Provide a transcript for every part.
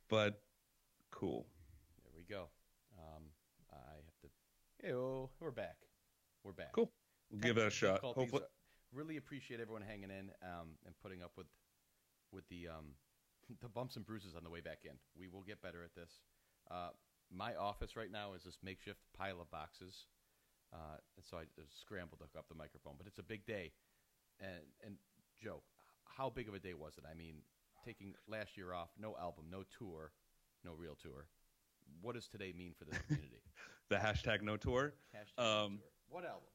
but cool. There we go. I have to. Ew, we're back. We're back. Cool. We'll give it a shot. Hopefully. Really appreciate everyone hanging in and putting up with the the bumps and bruises on the way back in. We will get better at this. My office right now is this makeshift pile of boxes, and so I scrambled to hook up the microphone. But it's a big day, and Joe, how big of a day was it? I mean, taking last year off, no album, no tour, no real tour. What does today mean for this community? The hashtag no tour. Hashtag no tour. What album?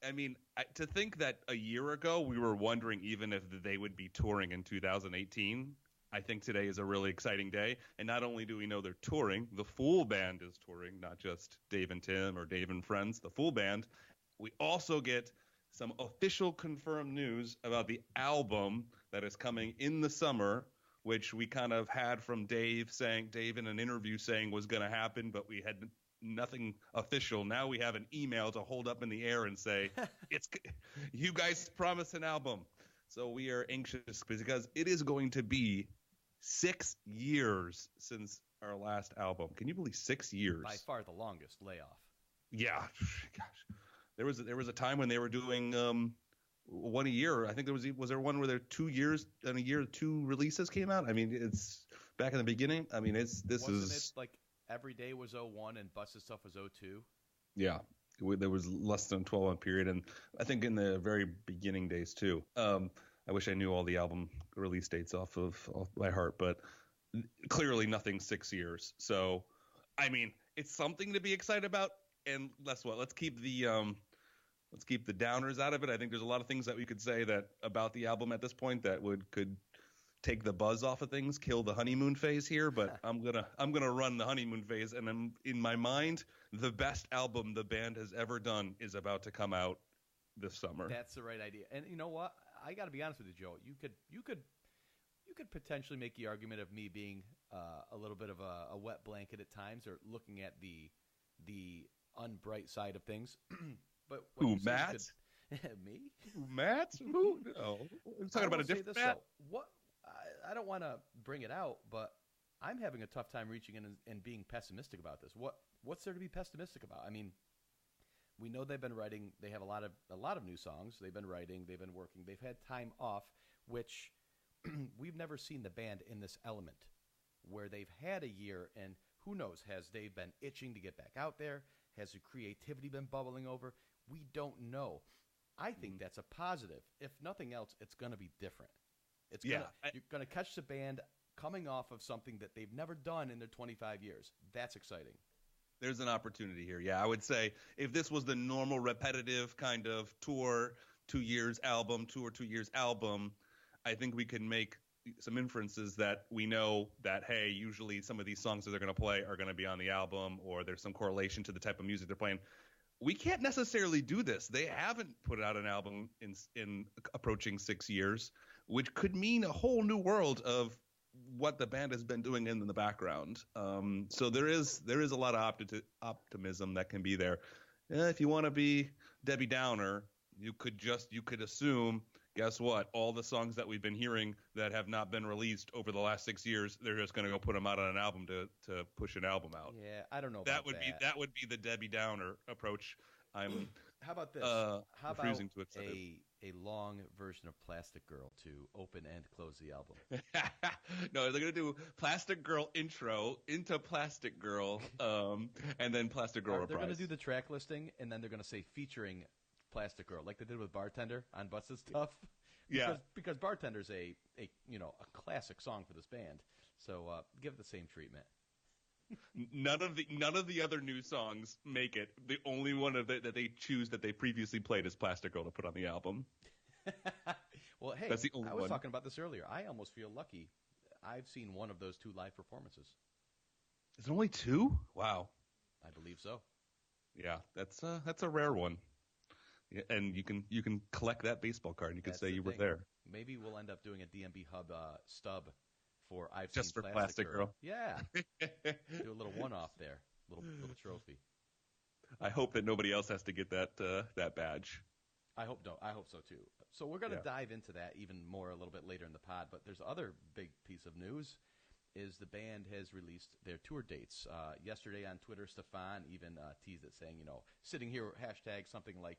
I mean, to think that a year ago we were wondering even if they would be touring in 2018, I think today is a really exciting day. And not only do we know they're touring, the full band is touring, not just Dave and Tim or Dave and Friends, the full band. We also get some official confirmed news about the album that is coming in the summer, which we kind of had from Dave in an interview saying was going to happen, but we had nothing official. Now we have an email to hold up in the air and say, you guys promised an album. So we are anxious because it is going to be 6 years since our last album. Can you believe 6 years? By far the longest layoff. Yeah. Gosh. There was a time when they were doing one a year. I think was there one where there 2 years and a year 2 releases came out? I mean, it's back in the beginning. I mean, Wasn't it like every day was 01 and Bus's stuff was 02? Yeah. There was less than a 12-month period, and I think in the very beginning days too. I wish I knew all the album release dates off by heart, but clearly nothing 6 years. So, I mean, it's something to be excited about. And let's keep the downers out of it. I think there's a lot of things that we could say that about the album at this point that could take the buzz off of things, kill the honeymoon phase here. But I'm gonna run the honeymoon phase, and in my mind, the best album the band has ever done is about to come out this summer. That's the right idea. And you know what? I got to be honest with you, Joe. You could potentially make the argument of me being a little bit of a wet blanket at times, or looking at the unbright side of things. But who, Matt? Me? Matt? Who? No. I'm talking about a different Matt. What? I don't want to bring it out, but I'm having a tough time reaching in and being pessimistic about this. What's there to be pessimistic about? I mean, we know they've been writing. They have a lot of new songs. They've been writing. They've been working. They've had time off, which we've never seen the band in this element, where they've had a year, and who knows, has Dave been itching to get back out there? Has the creativity been bubbling over? We don't know. I think that's a positive. If nothing else, it's going to be different. You're going to catch the band coming off of something that they've never done in their 25 years. That's exciting. There's an opportunity here. Yeah, I would say if this was the normal repetitive kind of tour, 2 years album, tour, 2 years album, I think we can make some inferences that we know that, hey, usually some of these songs that they're going to play are going to be on the album, or there's some correlation to the type of music they're playing. We can't necessarily do this. They haven't put out an album in approaching 6 years, which could mean a whole new world of what the band has been doing in the background. So there is a lot of optimism that can be there. If you want to be Debbie Downer, you could assume, guess what? All the songs that we've been hearing that have not been released over the last 6 years, they're just going to go put them out on an album to push an album out. Yeah, I don't know about that. That would be the Debbie Downer approach. How about this? How refusing about to accept a long version of Plastic Girl to open and close the album? No, they're going to do Plastic Girl intro into Plastic Girl, and then Plastic Girl reprise. They're going to do the track listing, and then they're going to say featuring Plastic Girl, like they did with Bartender on Bus's stuff. Because Bartender's a classic song for this band. So give it the same treatment. None of the other new songs make it. The only one that they choose that they previously played is Plastic Girl to put on the album. Well, hey, that's the only I was one. talking about this earlier. I almost feel lucky. I've seen one of those 2 live performances. Is it only 2? Wow. I believe so. Yeah, that's a rare one. Yeah, and you can collect that baseball card and you can say you were there. Maybe we'll end up doing a DMB Hub stub for I've just seen for Plastic Girl. Yeah. Do a little one-off there. Little trophy. I hope that nobody else has to get that badge. I hope so too. So we're going to dive into that even more a little bit later in the pod, but there's other big piece of news. is the band has released their tour dates. Yesterday on Twitter, Stefan even teased it, saying, sitting here, hashtag something like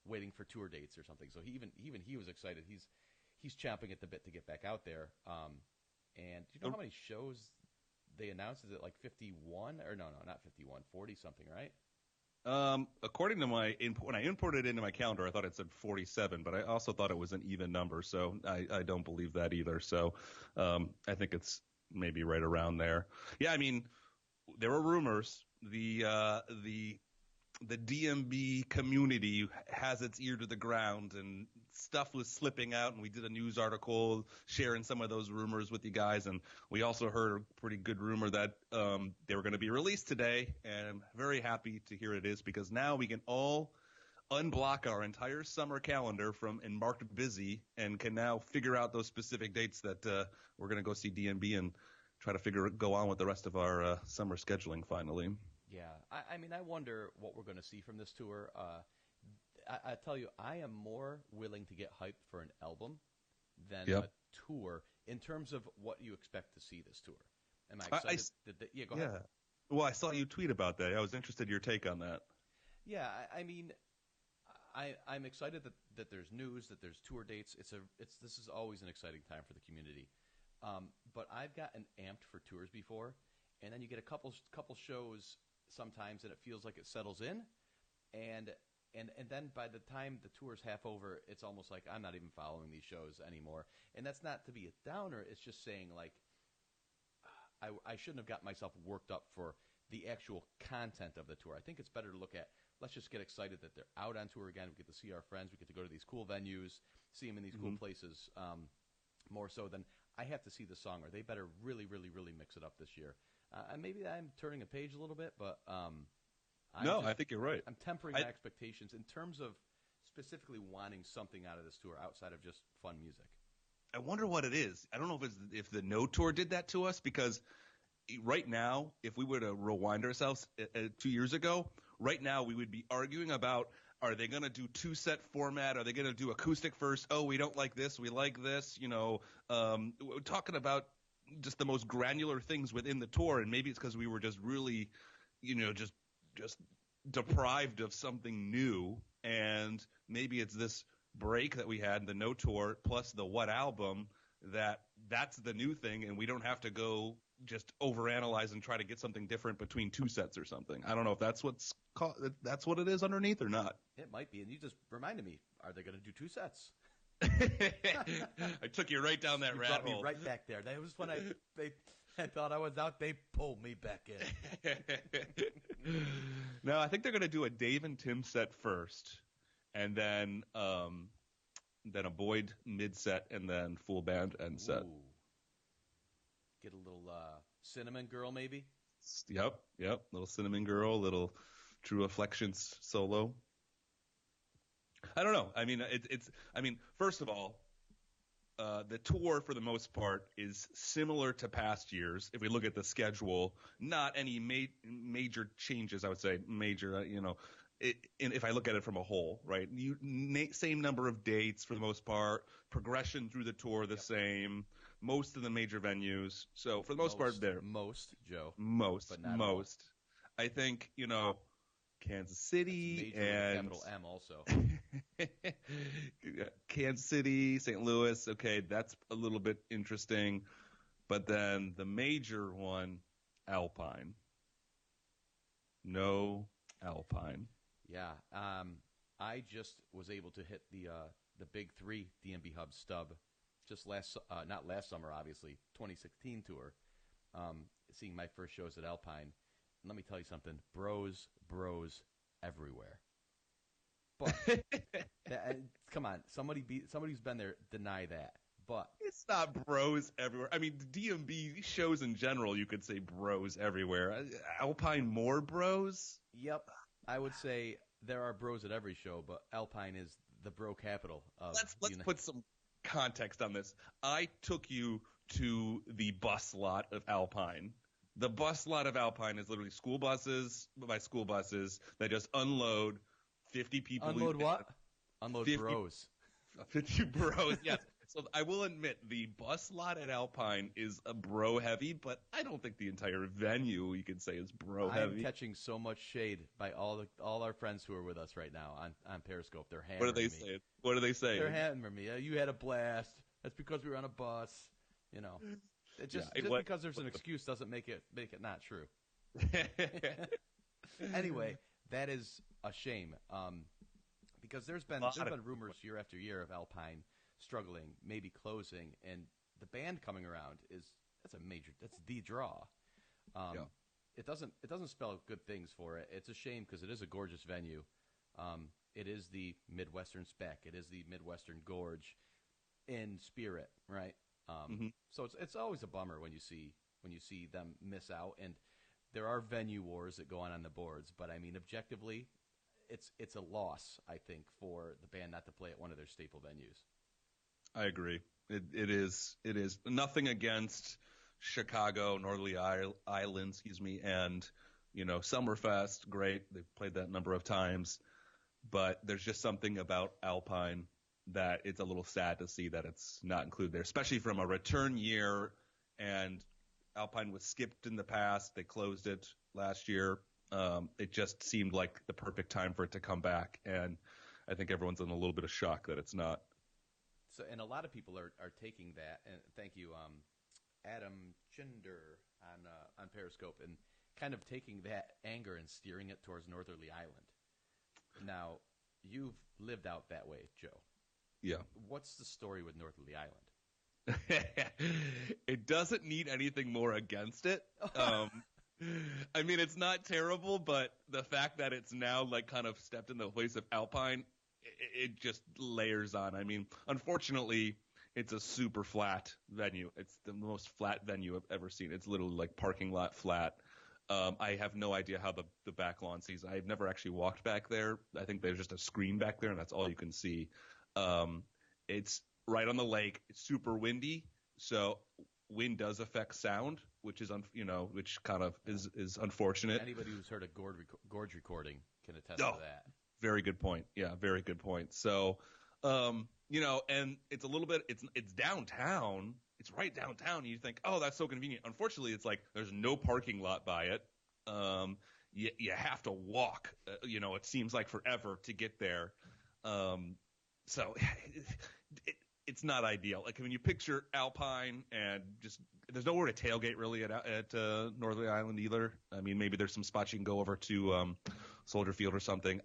waiting for tour dates or something. So he was excited. He's chomping at the bit to get back out there. And do you know how many shows they announced? Is it like 51? Or no, not 51, 40 something, right? According to when I imported it into my calendar, I thought it said 47, but I also thought it was an even number, so I don't believe that either. So I think it's maybe right around there. Yeah, I mean, there were rumors. The DMB community has its ear to the ground, and stuff was slipping out, and we did a news article sharing some of those rumors with you guys, and we also heard a pretty good rumor that they were going to be released today, and I'm very happy to hear it is, because now we can all unblock our entire summer calendar and marked busy, and can now figure out those specific dates that we're going to go see DMB and try to go on with the rest of our summer scheduling finally. Yeah, I mean, I wonder what we're going to see from this tour. I tell you, I am more willing to get hyped for an album than a tour in terms of what you expect to see this tour. Am I excited? Go ahead. Well, I saw you tweet about that. I was interested in your take on that. Yeah, I mean, I'm excited that there's news, that there's tour dates. This is always an exciting time for the community. But I've gotten amped for tours before, and then you get a couple shows sometimes, and it feels like it settles in, and then by the time the tour's half over, it's almost like I'm not even following these shows anymore. And that's not to be a downer. It's just saying, like, I shouldn't have got myself worked up for the actual content of the tour. I think it's better to look at, let's just get excited that they're out on tour again. We get to see our friends. We get to go to these cool venues, see them in these cool places, more so than I have to see the song, or they better really, really, really mix it up this year. Maybe I'm turning a page a little bit, but I think you're right. I'm tempering my expectations in terms of specifically wanting something out of this tour outside of just fun music. I wonder what it is. I don't know if the No Tour did that to us, because right now, if we were to rewind ourselves 2 years ago, right now we would be arguing about, are they going to do two-set format? Are they going to do acoustic first? Oh, we don't like this. We like this. We're talking about just the most granular things within the tour, and maybe it's because we were just really, just deprived of something new, and maybe it's this break that we had, the No Tour plus the What album, that's the new thing, and we don't have to go just overanalyze and try to get something different between two sets or something. I don't know if that's that's what it is underneath or not. It might be, and you just reminded me. Are they going to do two sets? I took you right down that rabbit hole. Me right back there. That was when I thought I was out. They pulled me back in. No, I think they're going to do a Dave and Tim set first, and then a Boyd mid set, and then full band end set. Ooh. Get a little Cinnamon Girl, maybe. Yep. Little Cinnamon Girl, little True Afflictions solo. I don't know. I mean, first of all, the tour for the most part is similar to past years. If we look at the schedule, not any major changes. I would say major. If I look at it from a whole, right? Same number of dates for the most part. Progression through the tour the same. Most of the major venues. So for the most part, there. Most, Joe. Most. I think Kansas City and capital M also. Kansas City, St. Louis. Okay, that's a little bit interesting. But then the major one, Alpine. No Alpine. Yeah. I just was able to hit the Big 3 DMB Hub stub just not last summer, obviously, 2016 tour, seeing my first shows at Alpine. And let me tell you something, bros everywhere. But come on, somebody's been there, deny that. But it's not bros everywhere. I mean, DMB shows in general, you could say bros everywhere. Alpine more bros? Yep. I would say there are bros at every show, but Alpine is the bro capital of Let's put some context on this. I took you to the bus lot of Alpine. The bus lot of Alpine is literally school buses that just unload 50 people. Unload what? Unload 50, bros. 50 bros, yes. So I will admit the bus lot at Alpine is a bro heavy, but I don't think the entire venue you could say is bro heavy. I'm catching so much shade by all our friends who are with us right now on Periscope. They're What hammering are they me. saying? What are they saying? They're hammering me. You had a blast. That's because we were on a bus. You know, just because there's an excuse doesn't make it not true. Anyway, that is a shame. Because there's been rumors year after year of Alpine struggling, maybe closing, and the band coming around that's the draw. It doesn't spell good things for it. It's a shame because it is a gorgeous venue. It is the Midwestern spec. It is the Midwestern Gorge in spirit, right? So it's always a bummer when you see them miss out, and there are venue wars that go on the boards. But I mean, objectively, it's a loss, I think, for the band not to play at one of their staple venues. I agree. It is nothing against Chicago, Northerly Island, and Summerfest. Great, they've played that a number of times, but there's just something about Alpine that it's a little sad to see that it's not included there, especially from a return year. And Alpine was skipped in the past; they closed it last year. It just seemed like the perfect time for it to come back, and I think everyone's in a little bit of shock that it's not. So, and a lot of people are taking that, and thank you, Adam Chinder on Periscope, and kind of taking that anger and steering it towards Northerly Island. Now, you've lived out that way, Joe. Yeah. What's the story with Northerly Island? It doesn't need anything more against it. I mean, it's not terrible, but the fact that it's now like kind of stepped in the place of Alpine, it just layers on. I mean, unfortunately, it's a super flat venue. It's the most flat venue I've ever seen. It's literally like parking lot flat. I have no idea how the back lawn sees. I've never actually walked back there. I think there's just a screen back there, and that's all you can see. It's right on the lake. It's super windy, so wind does affect sound, which is which kind of is unfortunate. Anybody who's heard a gorge recording can attest to that. Very good point. Yeah, very good point. So, and it's a little bit. It's downtown. It's right downtown. And you think, oh, that's so convenient. Unfortunately, it's like there's no parking lot by it. You have to walk. It seems like forever to get there. So it's not ideal. Like when you picture Alpine and just there's nowhere to tailgate really at Northerly Island either. I mean, maybe there's some spots you can go over to Soldier Field or something.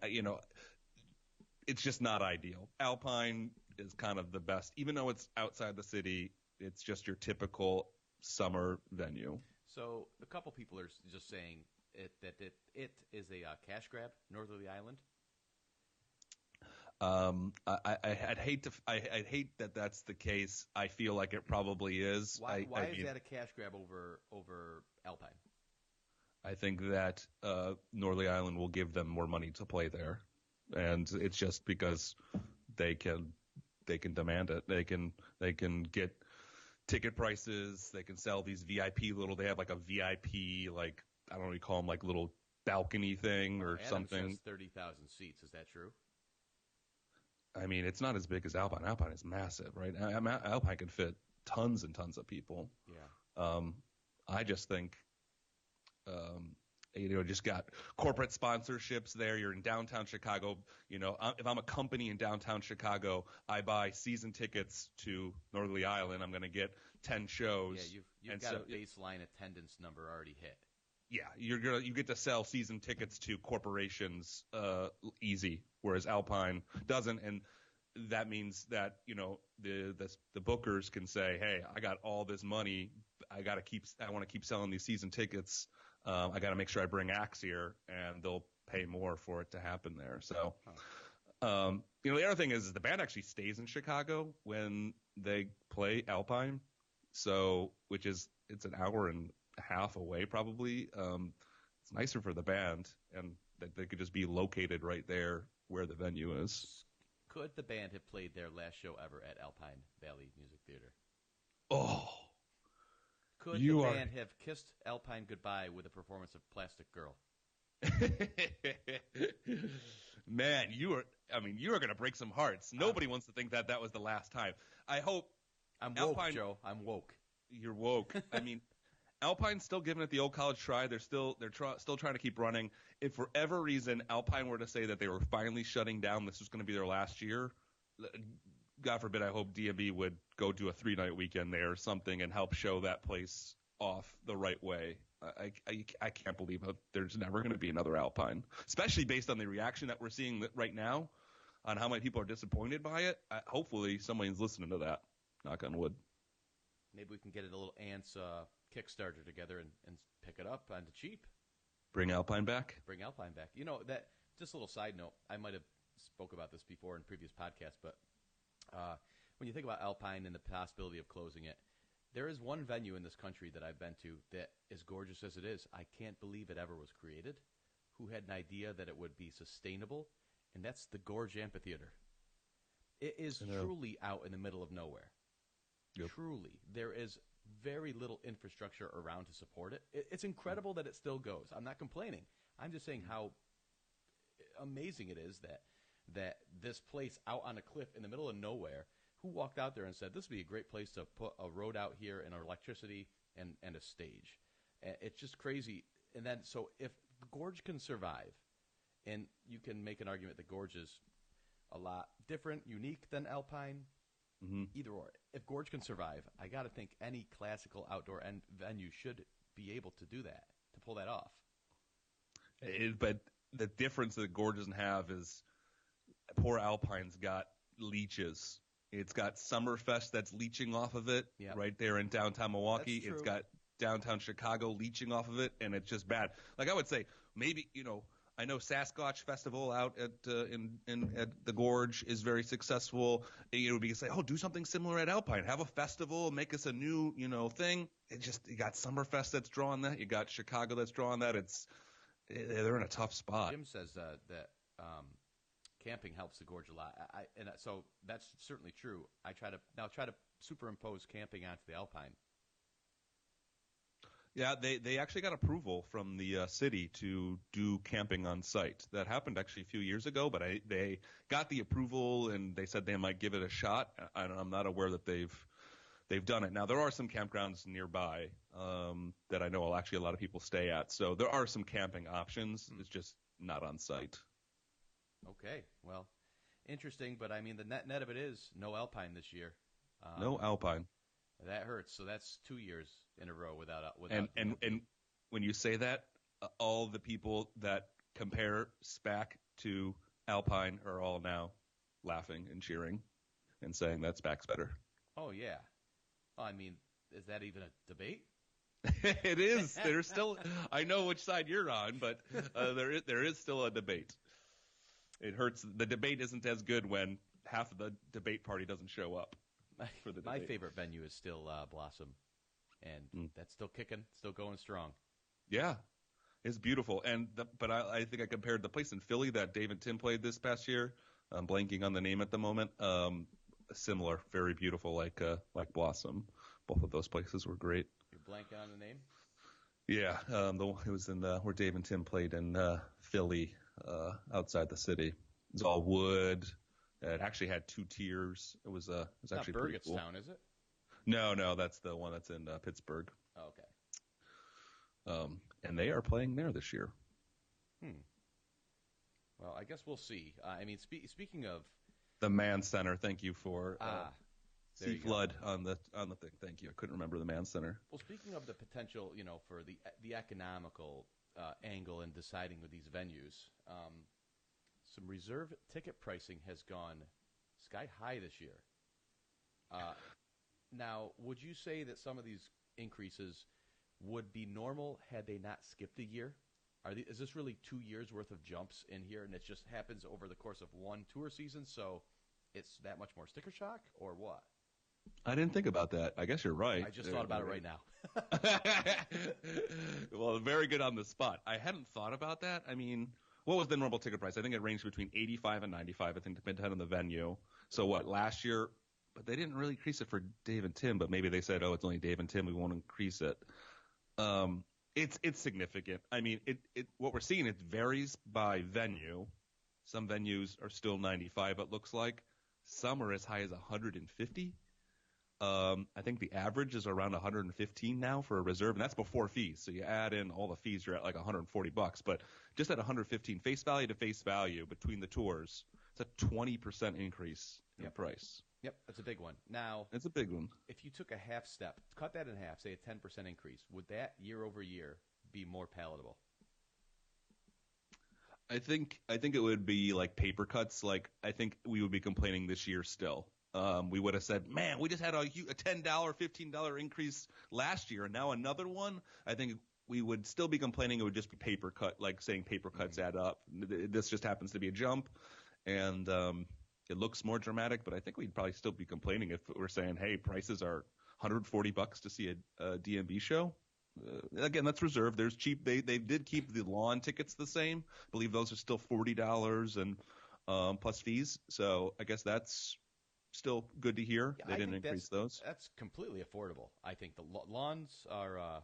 It's just not ideal. Alpine is kind of the best, even though it's outside the city. It's just your typical summer venue. So a couple people are just saying that it is a cash grab, Northerly Island. I'd hate that that's the case. I feel like it probably is. Why is that a cash grab over Alpine? I think that Northerly Island will give them more money to play there, and it's just because they can demand it. They can get ticket prices. They can sell these VIP little. They have like a VIP, like I don't know what you call them, like little balcony thing or Adam something. Says 30,000 seats. Is that true? I mean, it's not as big as Alpine. Alpine is massive, right? Alpine can fit tons and tons of people. Yeah. I just think, just got corporate sponsorships there. You're in downtown Chicago. If I'm a company in downtown Chicago, I buy season tickets to Northerly Island. I'm going to get 10 shows. Yeah, you've got a baseline attendance number already hit. Yeah, you get to sell season tickets to corporations easy, whereas Alpine doesn't, and that means that the bookers can say, hey, I got all this money, I want to keep selling these season tickets. I got to make sure I bring acts here, and they'll pay more for it to happen there. So, the other thing is the band actually stays in Chicago when they play Alpine, it's an hour and half away probably. It's nicer for the band, and that they could just be located right there where the venue is. Could the band have played their last show ever at Alpine Valley Music Theater? Oh. Could the band have kissed Alpine goodbye with a performance of Plastic Girl? Man, you are going to break some hearts. Nobody wants to think that was the last time. I hope I'm woke, Alpine, Joe. I'm woke. you're woke. I mean, Alpine's still giving it the old college try. They're still trying to keep running. If for whatever reason Alpine were to say that they were finally shutting down, this was going to be their last year, God forbid, I hope DMB would go do a 3-night weekend there or something and help show that place off the right way. I can't believe that there's never going to be another Alpine, especially based on the reaction that we're seeing right now on how many people are disappointed by it. Hopefully somebody's listening to that. Knock on wood. Maybe we can get a little Ants Kickstarter together and pick it up on the cheap. Bring Alpine back. Bring Alpine back. You know, that just a little side note. I might have spoke about this before in previous podcasts, but when you think about Alpine and the possibility of closing it, there is one venue in this country that I've been to that, as gorgeous as it is, I can't believe it ever was created, who had an idea that it would be sustainable, and that's the Gorge Amphitheater. It is truly out in the middle of nowhere. Yep. Truly. There is very little infrastructure around to support it. It's incredible that it still goes. I'm not complaining. I'm just saying how amazing it is that this place out on a cliff in the middle of nowhere, who walked out there and said, this would be a great place to put a road out here and electricity and a stage. It's just crazy. And then, so if the Gorge can survive, and you can make an argument that Gorge is a lot different, unique than Alpine, either or. If Gorge can survive, I got to think any classical outdoor venue should be able to do that, to pull that off. But the difference that Gorge doesn't have is poor Alpine's got leeches. It's got Summerfest that's leeching off of it right there in downtown Milwaukee. It's got downtown Chicago leeching off of it, and it's just bad. Like I would say, maybe, I know Sasquatch Festival out at the Gorge is very successful. It would be say, do something similar at Alpine. Have a festival, make us a new, thing. You got Summerfest that's drawing that. You got Chicago that's drawing that. They're in a tough spot. Jim says that camping helps the Gorge a lot, so that's certainly true. I try to superimpose camping onto the Alpine. Yeah, they actually got approval from the city to do camping on site. That happened actually a few years ago, but they got the approval and they said they might give it a shot. I'm not aware that they've done it. Now there are some campgrounds nearby that I know actually a lot of people stay at, so there are some camping options. It's just not on site. Okay, well, interesting, but I mean the net of it is no Alpine this year. No Alpine. That hurts. So that's 2 years in a row without. And when you say that, all the people that compare SPAC to Alpine are all now laughing and cheering and saying that SPAC's better. Oh yeah. I mean, is that even a debate? It is. There's still. I know which side you're on, but there is still a debate. It hurts. The debate isn't as good when half of the debate party doesn't show up. My favorite venue is still Blossom, and that's still kicking, still going strong. Yeah, it's beautiful. But I think I compared the place in Philly that Dave and Tim played this past year. I'm blanking on the name at the moment. Similar, very beautiful, like Blossom. Both of those places were great. You're blanking on the name? Yeah, it was in where Dave and Tim played in Philly, outside the city. It's all wood. It actually had 2 tiers. It was actually pretty cool. Burgettstown, is it? No, that's the one that's in Pittsburgh. Oh, okay. And they are playing there this year. Well, I guess we'll see. I mean, speaking of the Mann Center, thank you for C Flood on the thing. Thank you. I couldn't remember the Mann Center. Well, speaking of the potential, for the economical angle in deciding with these venues, some reserve ticket pricing has gone sky high this year. Now, would you say that some of these increases would be normal had they not skipped a year? Is this really 2 years worth of jumps in here, and it just happens over the course of one tour season, so it's that much more sticker shock, or what? I didn't think about that. I guess you're right. I just thought about it right now. Well, very good on the spot. I hadn't thought about that. I mean, what was the normal ticket price? I think it ranged between $85 and $95, I think, depending on the venue. So what, last year? But they didn't really increase it for Dave and Tim, but maybe they said, it's only Dave and Tim, we won't increase it. It's significant. I mean, what we're seeing, it varies by venue. Some venues are still $95, it looks like. Some are as high as $150. I think the average is around 115 now for a reserve, and that's before fees. So you add in all the fees, you're at like $140. But just at 115 face value to face value between the tours, it's a 20% increase in price. Yep, that's a big one. Now, it's a big one. If you took a half step, cut that in half, say a 10% increase, would that year over year be more palatable? I think it would be like paper cuts. Like I think we would be complaining this year still. We would have said, man, we just had a $10, $15 increase last year, and now another one. I think we would still be complaining. It would just be paper cut, like saying paper cuts add up. This just happens to be a jump, and it looks more dramatic. But I think we'd probably still be complaining if we're saying, hey, prices are $140 to see a DMB show. Again, that's reserved. There's cheap. They did keep the lawn tickets the same. I believe those are still $40 and plus fees. So I guess that's still good to hear. Yeah, they didn't increase those. That's completely affordable. I think the lawns are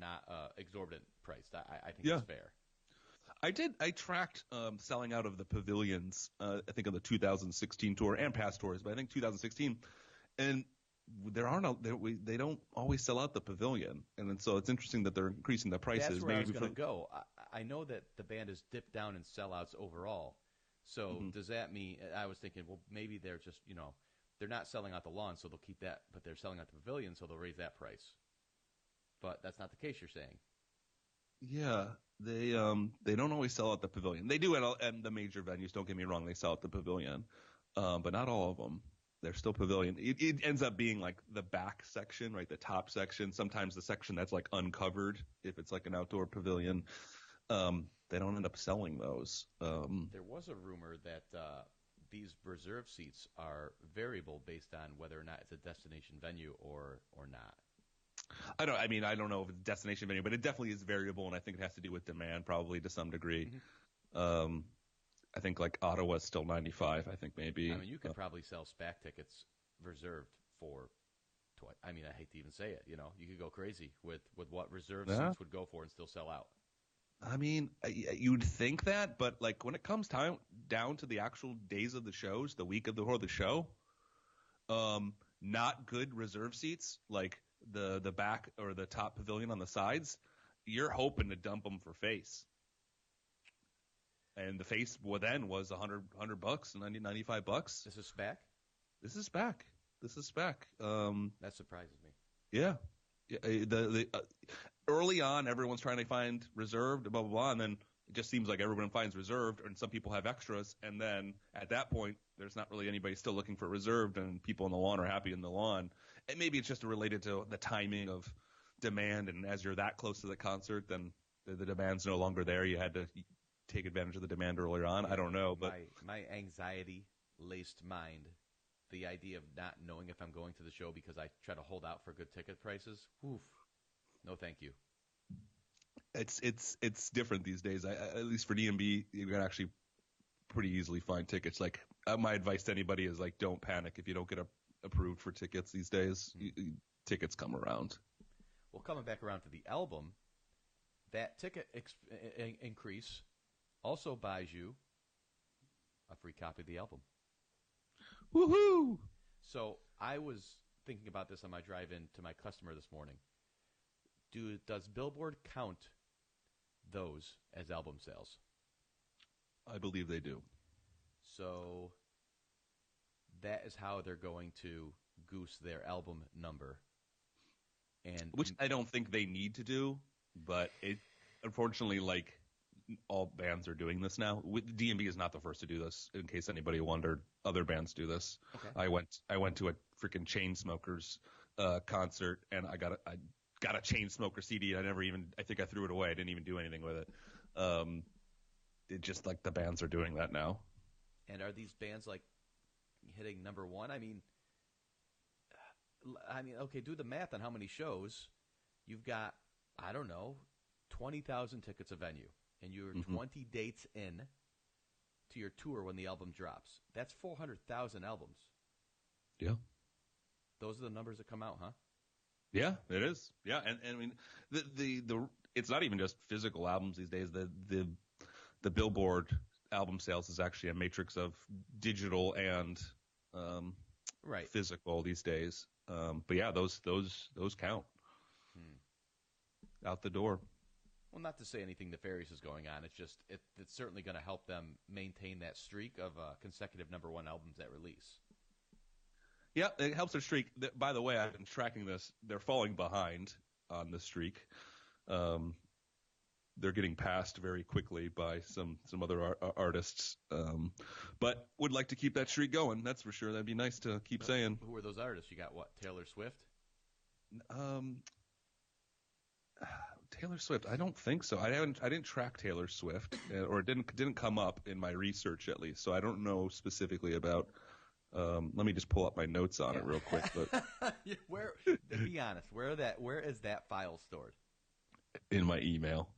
not exorbitant priced. I think it's fair. I tracked selling out of the pavilions. I think on the 2016 tour and past tours, but I think 2016, and they don't always sell out the pavilion, and so it's interesting that they're increasing the prices. That's where I was going to go. I know that the band has dipped down in sellouts overall. So does that mean – I was thinking, well, maybe they're just – they're not selling out the lawn, so they'll keep that, but they're selling out the pavilion, so they'll raise that price. But that's not the case, you're saying. Yeah, they don't always sell out the pavilion. They do at the major venues, don't get me wrong. They sell out the pavilion, but not all of them. They're still pavilion. It ends up being like the back section, right, the top section, sometimes the section that's like uncovered if it's like an outdoor pavilion. They don't end up selling those. There was a rumor that these reserve seats are variable based on whether or not it's a destination venue or not. I don't know if it's a destination venue, but it definitely is variable, and I think it has to do with demand probably to some degree. I think like Ottawa's still 95, I think maybe. I mean, you could probably sell SPAC tickets reserved for I hate to even say it, you could go crazy with what reserve seats would go for and still sell out. I mean, you'd think that, but like when it comes down to the actual days of the shows, the week before the show, not good reserve seats, like the back or the top pavilion on the sides, you're hoping to dump them for face. And the face then was $100 $95. This is SPAC? This is SPAC. That surprises me. Yeah. The early on, everyone's trying to find reserved, blah, blah, blah, and then it just seems like everyone finds reserved, and some people have extras, and then at that point, there's not really anybody still looking for reserved, and people in the lawn are happy in the lawn. And maybe it's just related to the timing of demand, and as you're that close to the concert, then the demand's no longer there. You had to take advantage of the demand earlier on. I don't know, but my anxiety-laced mind, the idea of not knowing if I'm going to the show because I try to hold out for good ticket prices, oof, no thank you. It's different these days. At least for DMB, you can actually pretty easily find tickets. Like my advice to anybody is like, don't panic if you don't get approved for tickets these days. Tickets come around. Well, coming back around to the album, that ticket increase also buys you a free copy of the album. Woohoo! So I was thinking about this on my drive-in to my customer this morning. Does Billboard count those as album sales? I believe they do. So that is how they're going to goose their album number. And which I don't think they need to do, but it unfortunately, like all bands are doing this now. DMB is not the first to do this. In case anybody wondered, other bands do this. Okay. I went to a freaking Chainsmokers concert, and I got a Chainsmoker CD. I think I threw it away. I didn't even do anything with it. It just like the bands are doing that now. And are these bands like hitting number one? I mean, okay, do the math on how many shows. You've got, I don't know, 20,000 tickets a venue, and you're 20 dates in to your tour when the album drops. That's 400,000 albums. Yeah. Those are the numbers that come out, huh? Yeah, it is. Yeah, and I mean, the it's not even just physical albums these days. The Billboard album sales is actually a matrix of digital and right. physical these days. But yeah, those count out the door. Well, not to say anything nefarious is going on. It's just it's certainly going to help them maintain that streak of consecutive #1 albums at release. Yeah, it helps their streak. By the way, I've been tracking this. They're falling behind on the streak. They're getting passed very quickly by some other artists, but would like to keep that streak going. That's for sure. That'd be nice to keep saying. Who are those artists? You got what? Taylor Swift? Taylor Swift. I don't think so. I didn't track Taylor Swift, or it didn't come up in my research at least. So I don't know specifically about. Let me just pull up my notes on it real quick. But where? Be honest. Where is that file stored? In my email.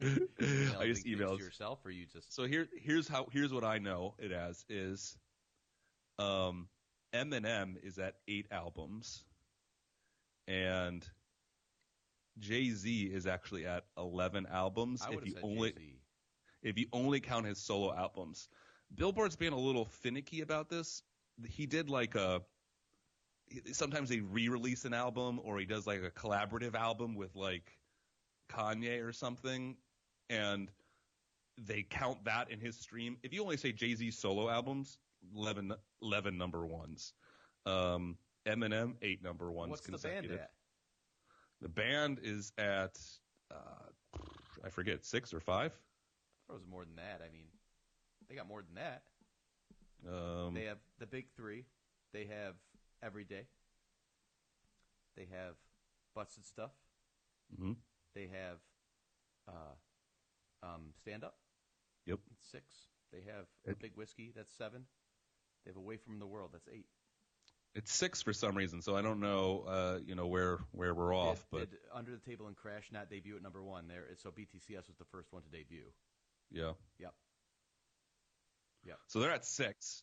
I just emailed to yourself, or you just. So here's what I know it as is. Eminem is at 8 albums, and Jay-Z is actually at 11 albums. If you only count his solo albums. Billboard's being a little finicky about this. He did sometimes they re-release an album, or he does like a collaborative album with like Kanye or something, and they count that in his stream. If you only say Jay-Z solo albums, 11 #1s. Eminem, 8 #1s. What's consecutive. The band at? The band is at I forget, 6 or 5. I thought it was more than that. I mean, they got more than that. They have the big 3. They have Everyday. They have Busted Stuff. Mm-hmm. They have Stand Up. Yep. That's 6. They have Big Whiskey. That's 7. They have Away from the World. That's 8. It's 6 for some reason, so I don't know, where we're off. But did Under the Table and Crash not debut at #1 there? So BTCS was the first one to debut. Yeah. Yep. So they're at 6.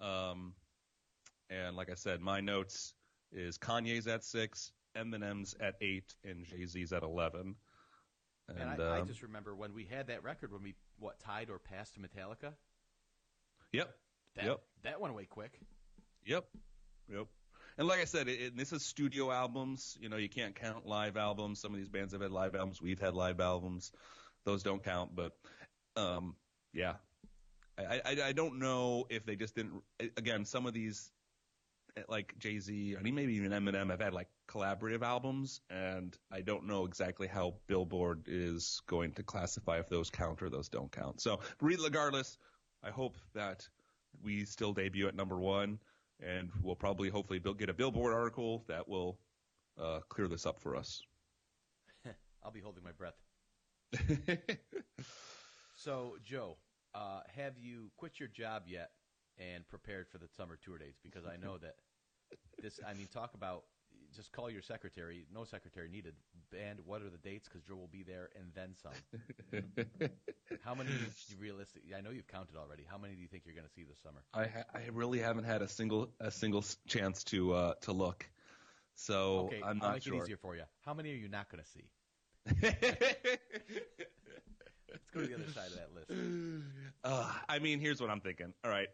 And like I said, my notes is Kanye's at 6, Eminem's at 8, and Jay-Z's at 11. And I just remember when we had that record, when we tied or passed to Metallica. Yep. That went away quick. Yep. And like I said, this is studio albums. You can't count live albums. Some of these bands have had live albums. We've had live albums. Those don't count. But, yeah. I don't know if they just didn't – again, some of these, like Jay-Z, maybe even Eminem, have had, like, collaborative albums. And I don't know exactly how Billboard is going to classify if those count or those don't count. So, regardless, I hope that we still debut at #1. And we'll probably, hopefully, get a Billboard article that will clear this up for us. I'll be holding my breath. So, Joe, have you quit your job yet and prepared for the summer tour dates? Because I know that talk about just call your secretary. No secretary needed. And what are the dates? Because Joe will be there and then some. How many realistically? I know you've counted already. How many do you think you're going to see this summer? I really haven't had a single chance to look. So okay, I'm I'll not make sure. it easier for you. How many are you not going to see? Let's go to the other side of that list. Here's what I'm thinking. All right,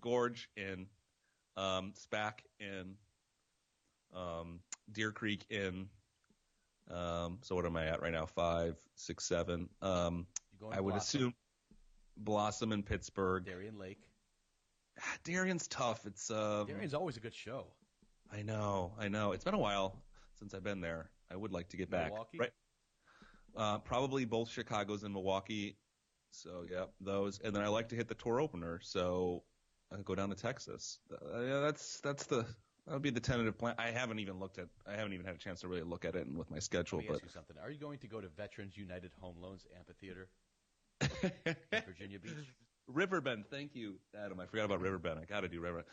Gorge in, SPAC in, Deer Creek in. So what am I at right now? 5, 6, 7. I would assume Blossom in Pittsburgh. Darien Lake. Darien's tough. It's Darien's always a good show. I know. It's been a while since I've been there. I would like to get back. Milwaukee? Right. Probably both Chicago's and Milwaukee. So yeah, those. And then I like to hit the tour opener. So I go down to Texas. That would be the tentative plan. I haven't even had a chance to really look at it and with my schedule. Let me ask you something. Are you going to go to Veterans United Home Loans Amphitheater in Virginia Beach? Riverbend. Thank you, Adam. I forgot about Riverbend. I got to do Riverbend.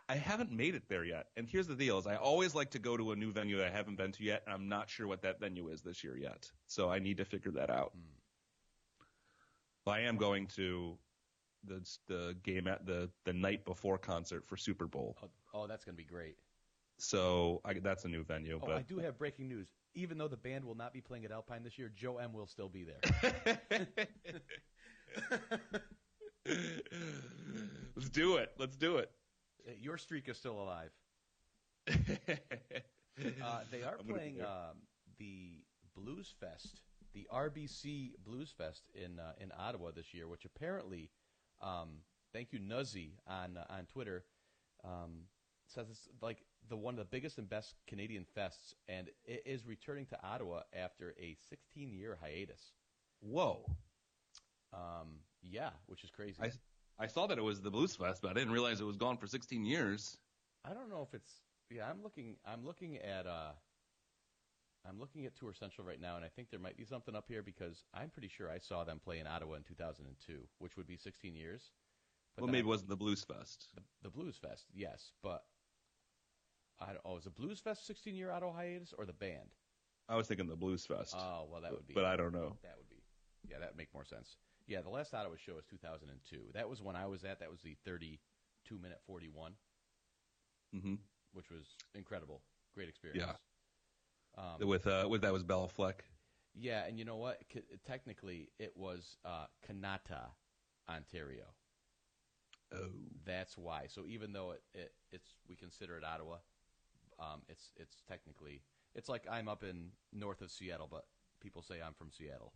I haven't made it there yet. And here's the deal: is I always like to go to a new venue that I haven't been to yet, and I'm not sure what that venue is this year yet. So I need to figure that out. Well, I am going to the game at the night before concert for Super Bowl. Oh, that's going to be great. So that's a new venue. Oh, but I do have breaking news. Even though the band will not be playing at Alpine this year, Joe M. will still be there. Let's do it. Your streak is still alive. They are playing the Blues Fest, the RBC Blues Fest in Ottawa this year, which apparently, thank you Nuzzy on Twitter, says it's like one of the biggest and best Canadian fests, and it is returning to Ottawa after a 16-year hiatus. Whoa. Yeah, which is crazy. I saw that it was the Blues Fest, but I didn't realize it was gone for 16 years. I don't know if it's. Yeah, I'm looking at Tour Central right now, and I think there might be something up here because I'm pretty sure I saw them play in Ottawa in 2002, which would be 16 years. But well, maybe it wasn't the Blues Fest. The Blues Fest, yes, but is the Blues Fest 16-year Ottawa hiatus or the band? I was thinking the Blues Fest. Oh, well, that would be. But I don't know. That would be. Yeah, that would make more sense. Yeah, the last Ottawa show was 2002. That was when I was at. That was the 32-minute 41, which was incredible. Great experience. Yeah. With that was Bella Fleck. Yeah, and you know what? Technically, it was Kanata, Ontario. Oh. That's why. So even though it's we consider it Ottawa, it's technically it's like I'm up in north of Seattle, but people say I'm from Seattle.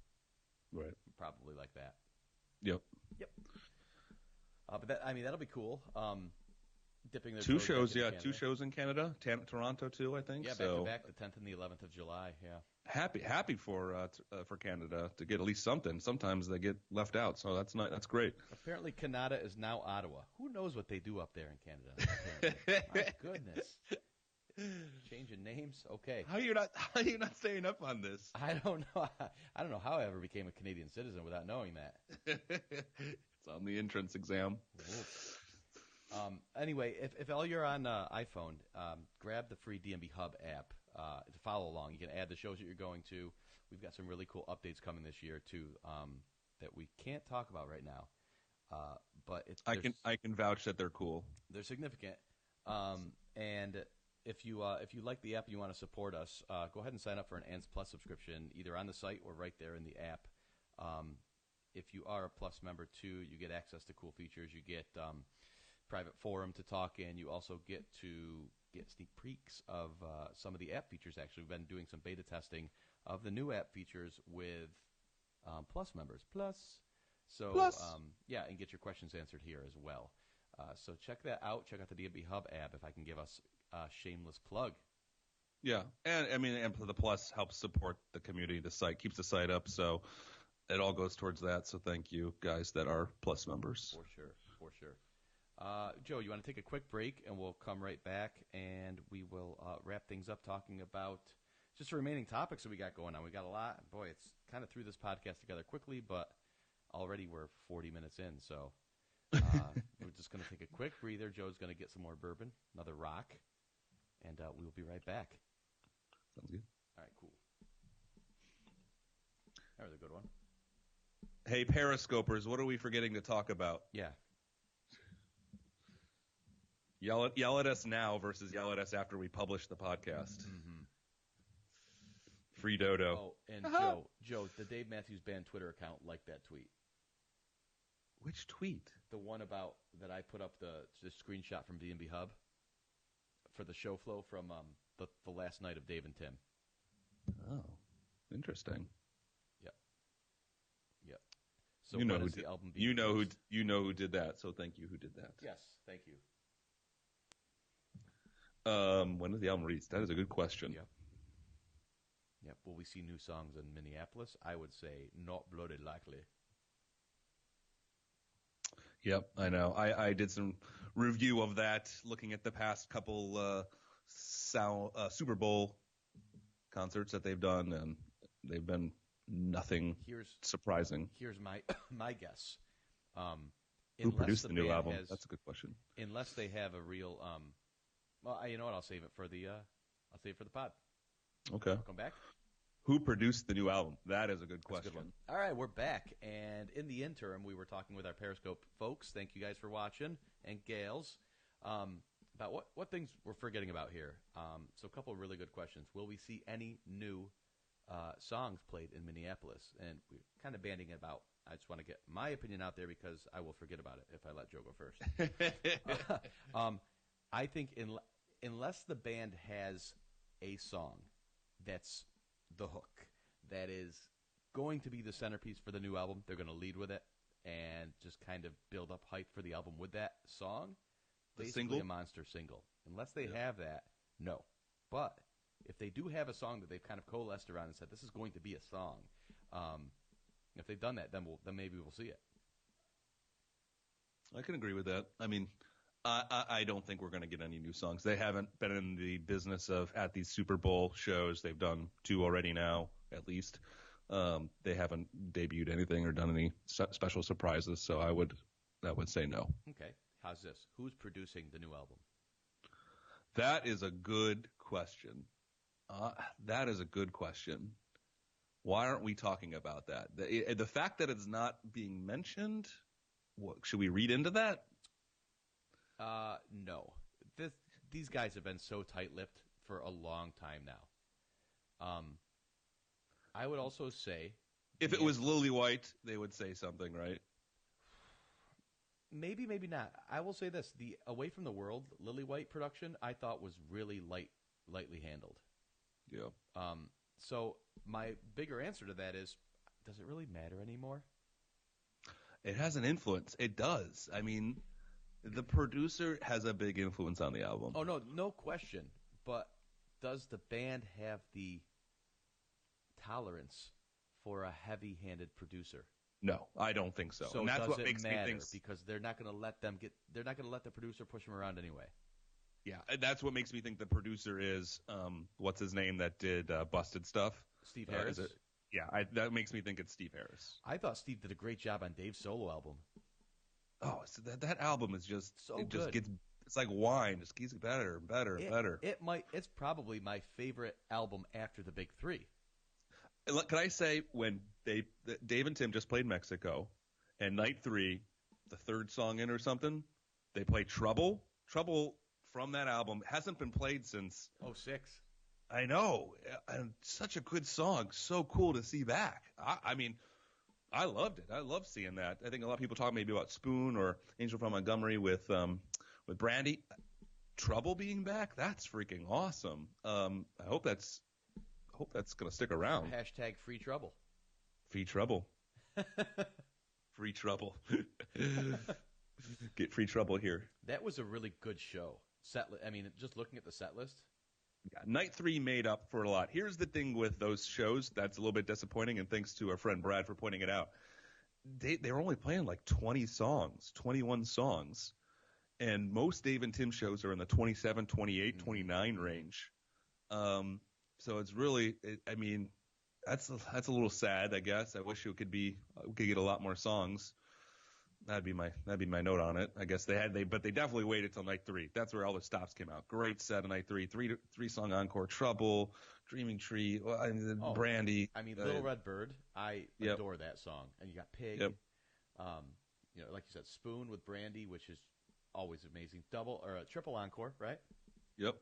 Right. Probably like that. Yep. But that'll be cool. Dipping their two toes shows, back into Canada. 2 shows in Canada, Toronto too, I think. Yeah, so back to back, the 10th and the 11th of July. Yeah. Happy for Canada to get at least something. Sometimes they get left out, so that's great. Apparently, Canada is now Ottawa. Who knows what they do up there in Canada? My goodness. Changing names. Okay. How are you not staying up on this? I don't know. I don't know how I ever became a Canadian citizen without knowing that. It's on the entrance exam. Anyway, if all you're on iPhone, grab the free DMB Hub app to follow along. You can add the shows that you're going to. We've got some really cool updates coming this year too that we can't talk about right now. But I can vouch that they're cool. They're significant. And if you like the app and you want to support us, go ahead and sign up for an Ants Plus subscription, either on the site or right there in the app. If you are a Plus member too, you get access to cool features. You get private forum to talk in. You also get to get sneak peeks of some of the app features. Actually, we've been doing some beta testing of the new app features with Plus members. Yeah, and get your questions answered here as well. So check that out. Check out the DMB Hub app if I can give us a shameless plug. Yeah, and the Plus helps support the community. The site keeps the site up, so it all goes towards that. So thank you guys that are Plus members. For sure. Joe, you want to take a quick break, and we'll come right back, and we will wrap things up talking about just the remaining topics that we got going on. We got a lot. Boy, it's kind of threw this podcast together quickly, but already we're 40 minutes in, so we're just going to take a quick breather. Joe's going to get some more bourbon, another rock, and we'll be right back. Sounds good. All right, cool. That was a good one. Hey, Periscopers, what are we forgetting to talk about? Yeah. Yell at us now versus yell at us after we publish the podcast. Mm-hmm. Free Dodo. Oh, and Joe, the Dave Matthews Band Twitter account liked that tweet. Which tweet? The one about that I put up the screenshot from DMB Hub for the show flow from the last night of Dave and Tim. Oh, interesting. Yep. So you know when who is did, the album you know who you know who did that. So thank you. Who did that? Yes, thank you. When is the album released? That is a good question. Yep. Will we see new songs in Minneapolis? I would say not bloody likely. Yep, I know. I did some review of that, looking at the past couple Super Bowl concerts that they've done, and they've been nothing surprising. Here's my guess. Who produced the new album? That's a good question. Unless they have a real well, you know what? I'll save it for the pod. Okay. I'll come back. Who produced the new album? That is a good question. That's a good one. All right, we're back, and in the interim, we were talking with our Periscope folks. Thank you guys for watching, and gals, about what things we're forgetting about here. So a couple of really good questions. Will we see any new songs played in Minneapolis? And we're kind of banding it about. I just want to get my opinion out there because I will forget about it if I let Joe go first. I think unless the band has a song that's the hook, that is going to be the centerpiece for the new album, they're going to lead with it and just kind of build up hype for the album with that song. The Basically single? a monster single. Unless they have that, no. But if they do have a song that they've kind of coalesced around and said, this is going to be a song, if they've done that, then maybe we'll see it. I can agree with that. I mean, I don't think we're going to get any new songs. They haven't been in the business of at these Super Bowl shows. They've done 2 already now, at least. They haven't debuted anything or done any special surprises, so I would say no. Okay. How's this? Who's producing the new album? That is a good question. Why aren't we talking about that? The fact that it's not being mentioned, should we read into that? No. These guys have been so tight-lipped for a long time now. I would also say, if it was Lily White, they would say something, right? Maybe, maybe not. I will say this: the Away from the World Lily White production, I thought was really lightly handled. Yeah. So my bigger answer to that is, does it really matter anymore? It has an influence. It does. I mean, the producer has a big influence on the album. Oh, no question. But does the band have the tolerance for a heavy-handed producer? No, I don't think so. So and that's does what it makes matter? me think, Because they're not going to let them get. They're not going to let the producer push them around anyway. yeah, that's what makes me think the producer is what's his name that did Busted Stuff? Steve Harris. Yeah, that makes me think it's Steve Harris. I thought Steve did a great job on Dave's solo album. Oh, so that album is just So it good. just gets, it's like wine, just keeps better and better and better. It's probably my favorite album after the big 3. Can I say, when Dave and Tim just played Mexico, and night 3, the third song in or something, they played Trouble. Trouble from that album hasn't been played since 06. I know, and such a good song, so cool to see back. I mean, I loved it. I love seeing that. I think a lot of people talk maybe about Spoon or Angel from Montgomery with Brandy. Trouble being back, that's freaking awesome. I hope that's going to stick around. Hashtag free trouble. Free trouble. Free trouble. Get free trouble here. That was a really good show. Just looking at the set list. Yeah, night 3 made up for a lot. Here's the thing with those shows that's a little bit disappointing, and thanks to our friend Brad for pointing it out. They were only playing like 20 songs, 21 songs. And most Dave and Tim shows are in the 27, 28, 29 range. So it's really, that's a little sad, I guess. I wish we could get a lot more songs. That'd be my note on it. I guess but they definitely waited till night 3. That's where all the stops came out. Great set on night 3. 3-song encore. Trouble, Dreaming Tree, Brandy. Little Red Bird. I adore that song. And you got Pig. Yep. Like you said, Spoon with Brandy, which is always amazing. Double or a triple encore, right? Yep.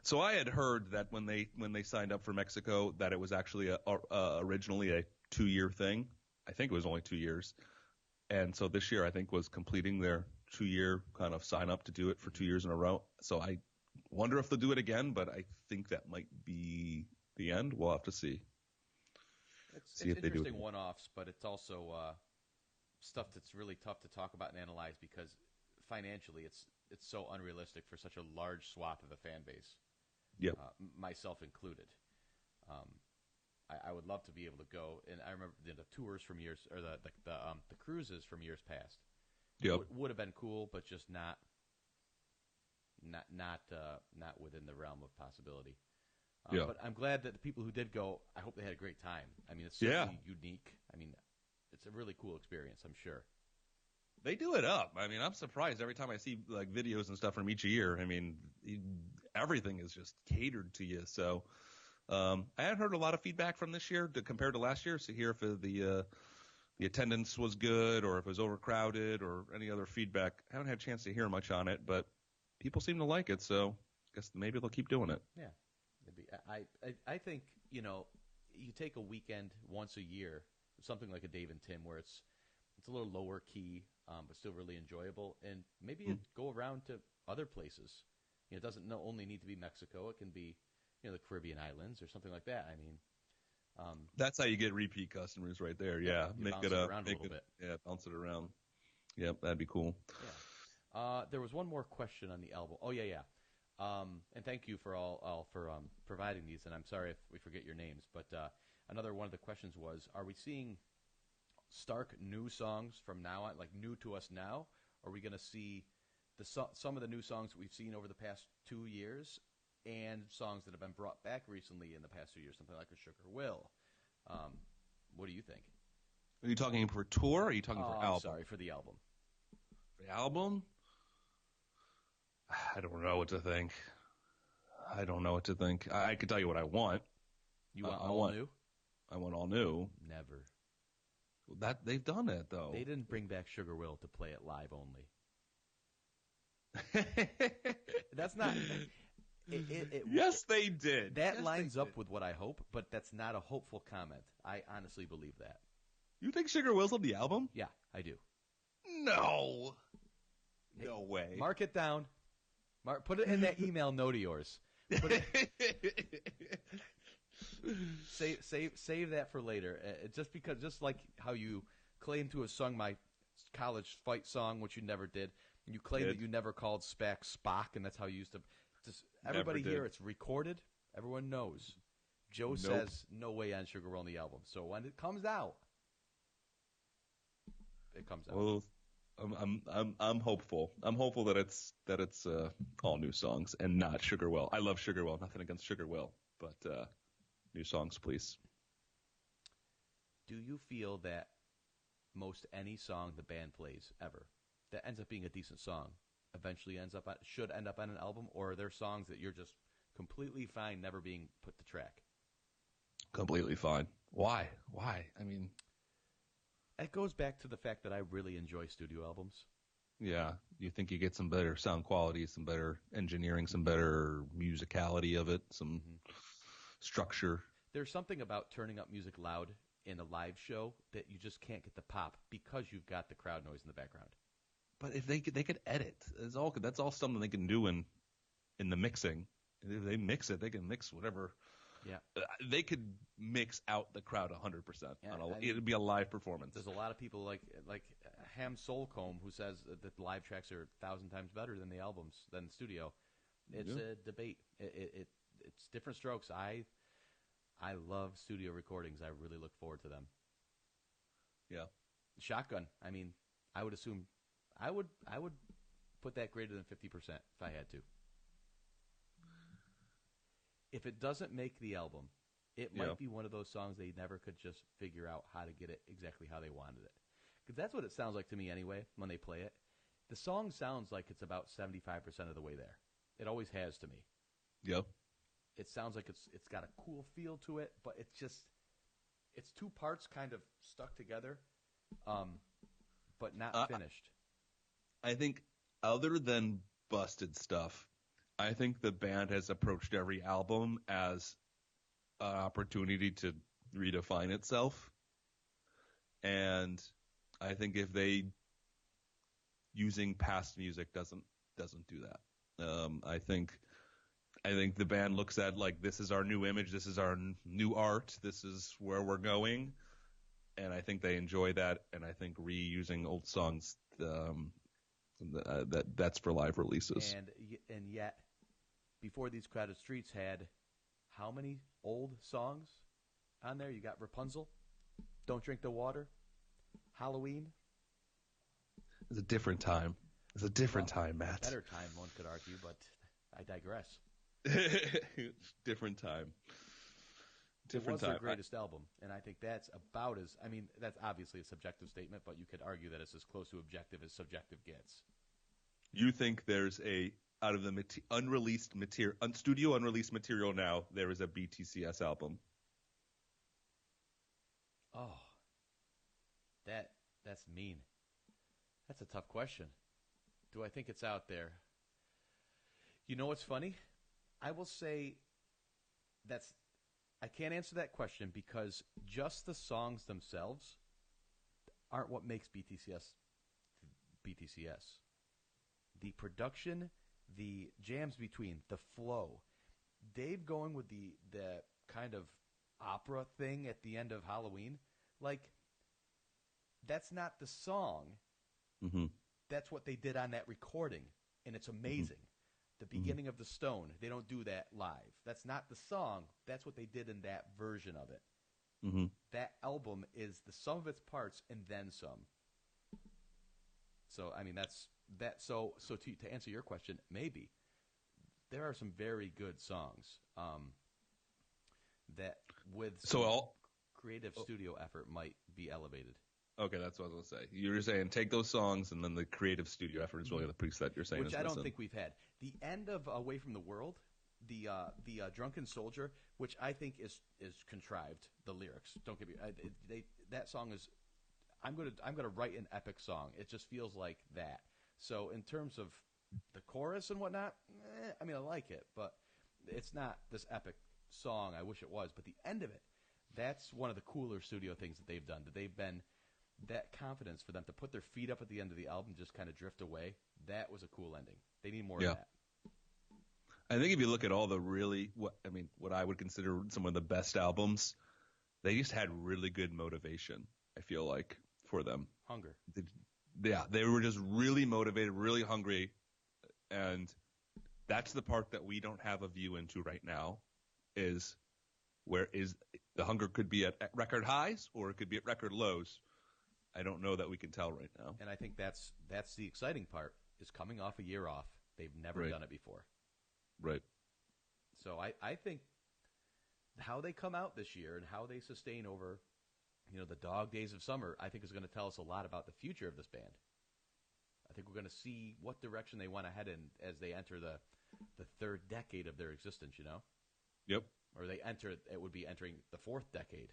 So I had heard that when they signed up for Mexico, that it was actually originally a 2-year thing. I think it was only 2 years. And so this year, I think, was completing their 2-year kind of sign up to do it for 2 years in a row. So I wonder if they'll do it again, but I think that might be the end. We'll have to see. It's interesting one-offs, but it's also stuff that's really tough to talk about and analyze because financially it's so unrealistic for such a large swath of the fan base. Yep. Myself included. I would love to be able to go, and I remember the tours from years, or the cruises from years past. Yep. Would have been cool, but just not within the realm of possibility. Yeah. But I'm glad that the people who did go, I hope they had a great time. It's certainly unique. It's a really cool experience, I'm sure. They do it up. I'm surprised every time I see like videos and stuff from each year. Everything is just catered to you. So I hadn't heard a lot of feedback from this year compared to last year. So here, if the attendance was good or if it was overcrowded or any other feedback, I haven't had a chance to hear much on it. But people seem to like it, so I guess maybe they'll keep doing it. Yeah, I think you take a weekend once a year, something like a Dave and Tim, where it's a little lower key, but still really enjoyable, and maybe go around to other places. It doesn't only need to be Mexico. It can be, the Caribbean islands or something like that. I mean, That's how you get repeat customers right there. Yeah, you bounce it around a little bit. Yeah, bounce it around. Yep, that'd be cool. Yeah. There was one more question on the album. Oh yeah. And thank you for all for providing these. And I'm sorry if we forget your names. But another one of the questions was: are we seeing stark new songs from now on, like new to us now? Are we going to see some of the new songs that we've seen over the past 2 years, and songs that have been brought back recently in the past 2 years, something like a Sugar Will? What do you think? Are you talking for tour? Or are you talking for album? Sorry, for the album. For the album? I don't know what to think. I could tell you what I want. You want all new? I want all new. Never. That they've done it though. They didn't bring back Sugar Will to play it live only. That's not. Yes, they did. That lines up with what I hope, but that's not a hopeful comment. I honestly believe that. You think Sugar Will's on the album? Yeah, I do. No. No way. Mark it down. Put it in that email note of yours. Save that for later. Just like how you claim to have sung my college fight song, which you never did, and you claim that you never called Spack Spock, and that's how you used to. Just everybody here, it's recorded. Everyone knows. Joe says no way on Sugar Will on the album. So when it comes out, it comes out. Well, I'm hopeful. I'm hopeful that it's all new songs and not Sugar Will. I love Sugar Will. Nothing against Sugar Will, but new songs, please. Do you feel that most any song the band plays ever that ends up being a decent song eventually should end up on an album, or are there songs that you're just completely fine never being put to track? Completely fine. Why? I mean, it goes back to the fact that I really enjoy studio albums. Yeah, you think you get some better sound quality, some better engineering, some better musicality of it, some structure. There's something about turning up music loud in a live show that you just can't get the pop because you've got the crowd noise in the background. But if they could edit, that's all something they can do in the mixing. If they mix it, they can mix whatever. Yeah, they could mix out the crowd 100%. It'd be a live performance. There's a lot of people like Ham Soulcomb who says that the live tracks are 1,000 times better than the albums, than the studio. It's a debate. It's different strokes. I love studio recordings. I really look forward to them. Yeah. Shotgun. I mean, I would assume I would put that greater than 50% if I had to. If it doesn't make the album, it might be one of those songs they never could just figure out how to get it exactly how they wanted it. Because that's what it sounds like to me anyway when they play it. The song sounds like it's about 75% of the way there. It always has to me. Yep. It sounds like it's got a cool feel to it, but it's two parts kind of stuck together, but not finished. I think other than Busted Stuff, I think the band has approached every album as an opportunity to redefine itself. And I think if using past music doesn't do that. I think the band looks at like, this is our new image, this is our new art, this is where we're going, and I think they enjoy that. And I think reusing old songs, that's for live releases. And yet, before these crowded streets had how many old songs on there? You got Rapunzel, Don't Drink the Water, Halloween. It's a different time. It's a different time, Matt. Better time, one could argue, but I digress. Different time. It was their greatest album, and I think that's about as. I mean, that's obviously a subjective statement, but you could argue that it's as close to objective as subjective gets. You think there's out of the unreleased material, studio unreleased material now, there is a BTCS album? Oh, that's mean. That's a tough question. Do I think it's out there? You know what's funny? I will say I can't answer that question because just the songs themselves aren't what makes BTCS BTCS. The production the jams between, the flow. Dave going with the kind of opera thing at the end of Halloween, like, that's not the song. Mm-hmm. That's what they did on that recording, and it's amazing. The beginning of The Stone, they don't do that live. That's not the song. That's what they did in that version of it. Mm-hmm. That album is the sum of its parts and then some. So, I mean, that's that. So to answer your question, maybe there are some very good songs that with some creative studio effort might be elevated. Okay, that's what I was going to say. You were saying take those songs, and then the creative studio effort is really the piece that you're saying. Which I don't think we've had. The end of Away from the World, the Drunken Soldier, which I think is contrived. The lyrics, don't get me. That song is. I'm gonna write an epic song. It just feels like that. So in terms of the chorus and whatnot, I mean, I like it, but it's not this epic song. I wish it was. But the end of it, that's one of the cooler studio things that they've done. That they've been. That confidence for them to put their feet up at the end of the album, just kind of drift away, that was a cool ending. They need more of that. I think if you look at all the what I would consider some of the best albums, they just had really good motivation, I feel like, for them. Hunger. They were just really motivated, really hungry, and that's the part that we don't have a view into right now, is where is the hunger could be at record highs or it could be at record lows. I don't know that we can tell right now. And I think that's the exciting part, is coming off a year off. They've never done it before. Right. So I think how they come out this year and how they sustain over, the dog days of summer, I think is going to tell us a lot about the future of this band. I think we're going to see what direction they want to head in as they enter the third decade of their existence, Yep. Or it would be entering the fourth decade.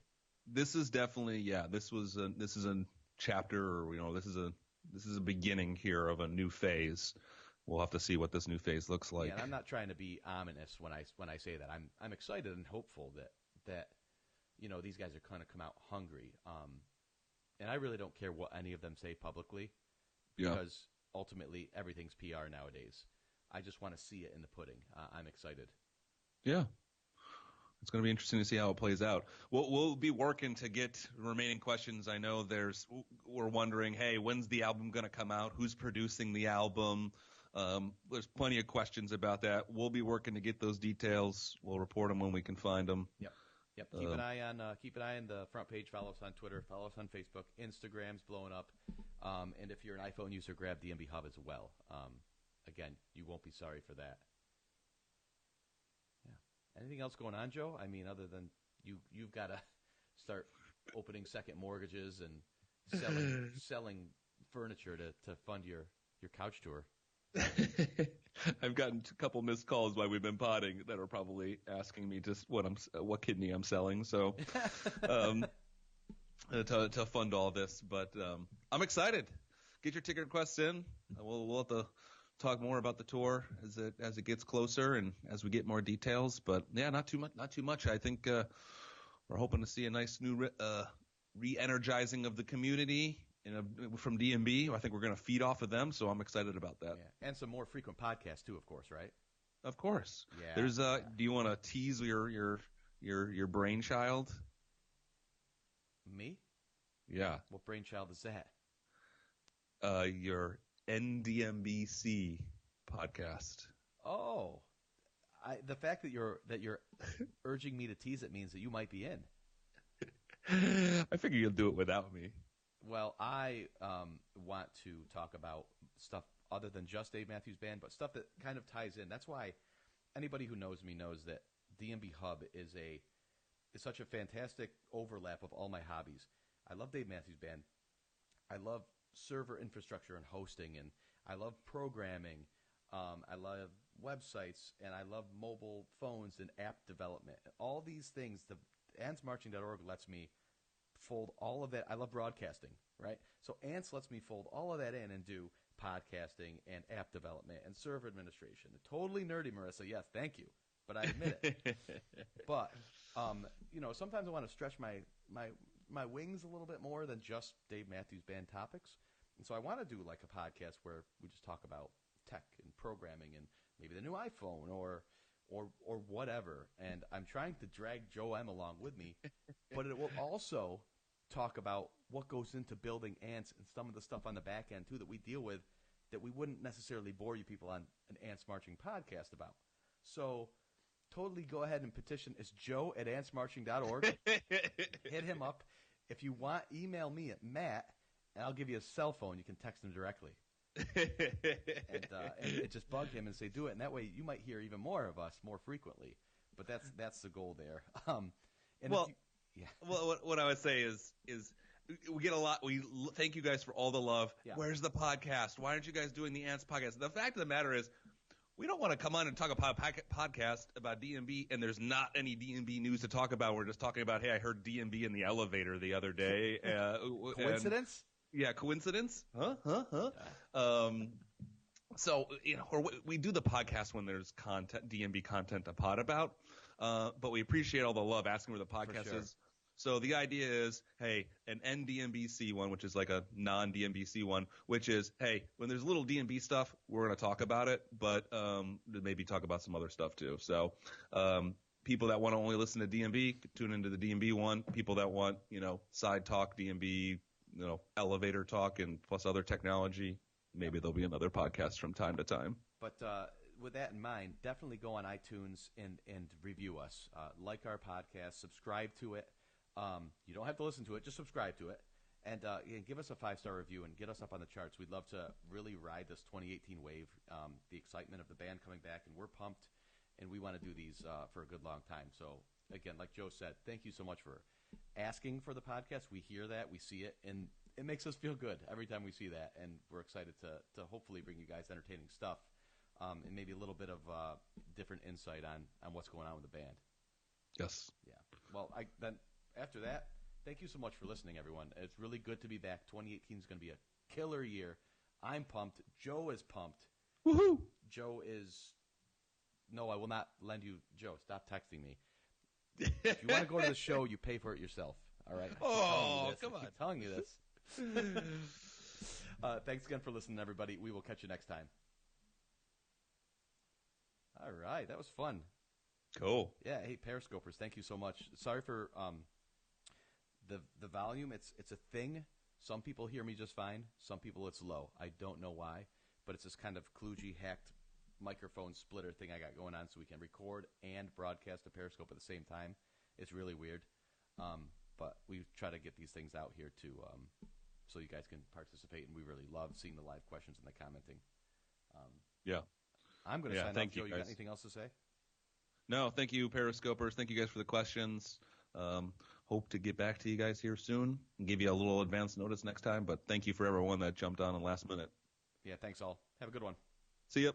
This is definitely, this is a chapter, or this is a beginning here of a new phase. We'll have to see what this new phase looks like. Yeah, and I'm not trying to be ominous when I say that. I'm excited and hopeful that these guys are going to come out hungry. And I really don't care what any of them say publicly, because ultimately everything's PR nowadays. I just want to see it in the pudding. I'm excited. Yeah. It's going to be interesting to see how it plays out. We'll be working to get remaining questions. I know we're wondering, hey, when's the album going to come out? Who's producing the album? There's plenty of questions about that. We'll be working to get those details. We'll report them when we can find them. Yep. Keep an eye on the front page. Follow us on Twitter. Follow us on Facebook. Instagram's blowing up. And if you're an iPhone user, grab DMB Hub as well. Again, you won't be sorry for that. Anything else going on, Joe? I mean, other than you've got to start opening second mortgages and selling furniture to fund your couch tour. I've gotten a couple missed calls while we've been potting that are probably asking me just what kidney I'm selling. So to fund all this, but I'm excited. Get your ticket requests in. We'll have to talk more about the tour as it gets closer and as we get more details. But yeah, not too much. I think we're hoping to see a nice new re-energizing of the community from DMB. I think we're going to feed off of them, so I'm excited about that. Yeah. And some more frequent podcasts too, of course, right? Of course. Yeah. There's do you want to tease your brainchild? Me? Yeah. What brainchild is that? Your NDMBC podcast. Oh, the fact that you're urging me to tease it means that you might be in. I figure you'll do it without me. Well, I want to talk about stuff other than just Dave Matthews Band, but stuff that kind of ties in. That's why anybody who knows me knows that DMB Hub is such a fantastic overlap of all my hobbies. I love Dave Matthews Band. I love server infrastructure and hosting, and I love programming. I love websites, and I love mobile phones and app development. All these things, the antsmarching.org lets me fold all of that. I love broadcasting, right? So Ants lets me fold all of that in and do podcasting and app development and server administration. Totally nerdy, Marissa. Yes, thank you. But I admit it. But, sometimes I want to stretch my wings a little bit more than just Dave Matthews Band topics. And so I want to do like a podcast where we just talk about tech and programming and maybe the new iPhone or whatever. And I'm trying to drag Joe M along with me, but it will also talk about what goes into building ants and some of the stuff on the back end too that we deal with that we wouldn't necessarily bore you people on an Ants Marching podcast about. So totally go ahead and petition. It's Joe at antsmarching.org. Hit him up. If you want, email me at Matt, and I'll give you a cell phone. You can text him directly. and just bug him and say, do it. And that way you might hear even more of us more frequently. But that's the goal there. What I would say is we get a lot. We thank you guys for all the love. Yeah. Where's the podcast? Why aren't you guys doing the Ants podcast? The fact of the matter is, we don't want to come on and talk about podcast about DMB, and there's not any DMB news to talk about. We're just talking about, hey, I heard DMB in the elevator the other day. Coincidence? Yeah, coincidence? Huh? So, we do the podcast when there's content, DMB content to pod about, but we appreciate all the love asking where the podcast is. So the idea is, hey, an NDMBC one, which is like a non-DMBC one, which is, hey, when there's little DMB stuff, we're going to talk about it, but maybe talk about some other stuff too. So people that want to only listen to DMB, tune into the DMB one. People that want, side talk, DMB, elevator talk, and plus other technology, maybe there'll be another podcast from time to time. But with that in mind, definitely go on iTunes and review us. Like our podcast, subscribe to it. You don't have to listen to it, just subscribe to it. And give us a 5-star review and get us up on the charts. We'd love to really ride this 2018 wave, the excitement of the band coming back, and we're pumped, and we want to do these for a good long time. So, again, like Joe said, thank you so much for asking for the podcast. We hear that, we see it, and it makes us feel good every time we see that, and we're excited to hopefully bring you guys entertaining stuff and maybe a little bit of different insight on what's going on with the band. Yes. Yeah. Well, then after that, thank you so much for listening, everyone. It's really good to be back. 2018 is going to be a killer year. I'm pumped. Joe is pumped. Woohoo! Joe is... No, I will not lend you... Joe, stop texting me. If you want to go to the show, you pay for it yourself. All right? Oh, come on. I'm telling you this. Thanks again for listening, everybody. We will catch you next time. All right. That was fun. Cool. Yeah. Hey, Periscopers, thank you so much. Sorry for... The volume, it's a thing. Some people hear me just fine. Some people it's low. I don't know why, but it's this kind of kludgy hacked microphone splitter thing I got going on so we can record and broadcast a Periscope at the same time. It's really weird, but we try to get these things out here too, so you guys can participate, and we really love seeing the live questions and the commenting. Yeah. I'm going to sign off. Joe, you got anything else to say? No, thank you, Periscopers. Thank you guys for the questions. Hope to get back to you guys here soon and give you a little advance notice next time. But thank you for everyone that jumped on last minute. Yeah, thanks all. Have a good one. See ya.